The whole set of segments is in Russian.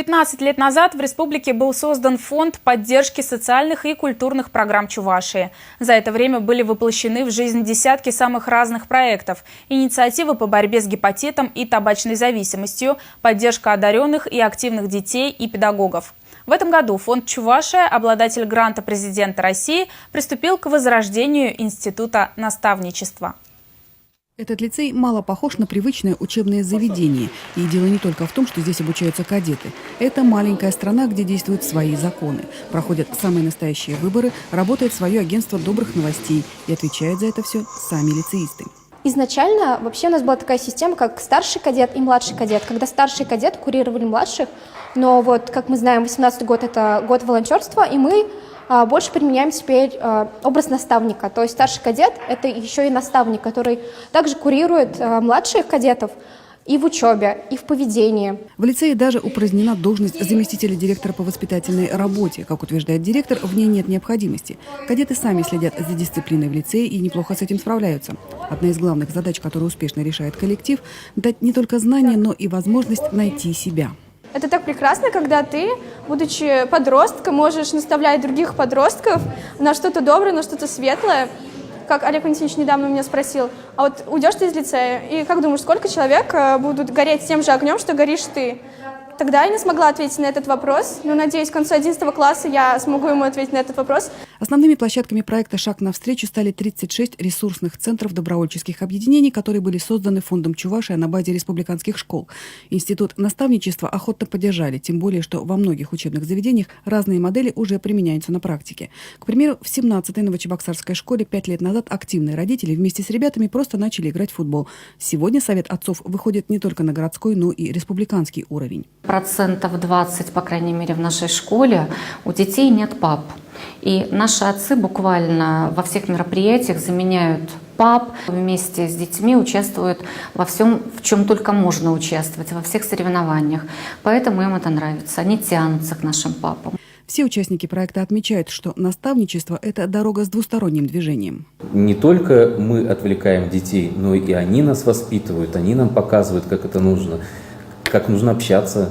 15 лет назад в республике был создан фонд поддержки социальных и культурных программ Чувашии. За это время были воплощены в жизнь десятки самых разных проектов. Инициативы по борьбе с гепатитом и табачной зависимостью, поддержка одаренных и активных детей и педагогов. В этом году фонд Чувашия, обладатель гранта президента России, приступил к возрождению института наставничества. Этот лицей мало похож на привычное учебное заведение. И дело не только в том, что здесь обучаются кадеты. Это маленькая страна, где действуют свои законы. Проходят самые настоящие выборы, работает свое агентство добрых новостей. И отвечают за это все сами лицеисты. Изначально вообще у нас была такая система, как старший кадет и младший кадет. Когда старший кадет курировали младших, но вот, как мы знаем, 18-й год – это год волонтерства, и мы больше применяем теперь образ наставника. То есть старший кадет – это еще и наставник, который также курирует младших кадетов и в учебе, и в поведении. В лицее даже упразднена должность заместителя директора по воспитательной работе. Как утверждает директор, в ней нет необходимости. Кадеты сами следят за дисциплиной в лицее и неплохо с этим справляются. Одна из главных задач, которую успешно решает коллектив – дать не только знания, но и возможность найти себя. Это так прекрасно, когда ты, будучи подростком, можешь наставлять других подростков на что-то доброе, на что-то светлое. Как Олег Валентинович недавно меня спросил, а вот уйдешь ты из лицея, и как думаешь, сколько человек будут гореть тем же огнем, что горишь ты? Тогда я не смогла ответить на этот вопрос, но, надеюсь, к концу 11 класса я смогу ему ответить на этот вопрос. Основными площадками проекта «Шаг навстречу» стали 36 ресурсных центров добровольческих объединений, которые были созданы фондом Чувашия на базе республиканских школ. Институт наставничества охотно поддержали, тем более, что во многих учебных заведениях разные модели уже применяются на практике. К примеру, в 17-й Новочебоксарской школе 5 лет назад активные родители вместе с ребятами просто начали играть в футбол. Сегодня Совет отцов выходит не только на городской, но и республиканский уровень. 20%, по крайней мере, в нашей школе у детей нет пап. И наши отцы буквально во всех мероприятиях заменяют пап, вместе с детьми участвуют во всем, в чем только можно участвовать, во всех соревнованиях. Поэтому им это нравится, они тянутся к нашим папам. Все участники проекта отмечают, что наставничество – это дорога с двусторонним движением. Не только мы отвлекаем детей, но и они нас воспитывают, они нам показывают, как это нужно, как нужно общаться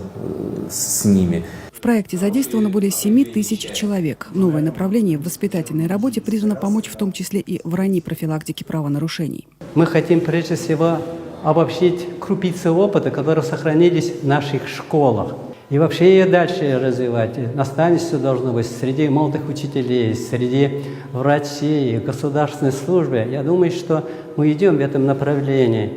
с ними. В проекте задействовано более 7 тысяч человек. Новое направление в воспитательной работе призвано помочь в том числе и в ранней профилактике правонарушений. Мы хотим прежде всего обобщить крупицы опыта, которые сохранились в наших школах. И вообще ее дальше развивать. Наставничество должно быть среди молодых учителей, среди врачей, государственной службы. Я думаю, что мы идем в этом направлении,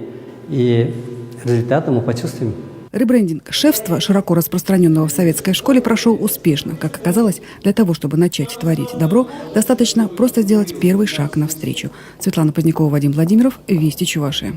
и результаты мы почувствуем. Ребрендинг шефства, широко распространенного в советской школе, прошел успешно. Как оказалось, для того, чтобы начать творить добро, достаточно просто сделать первый шаг навстречу. Светлана Позднякова, Вадим Владимиров, Вести Чувашия.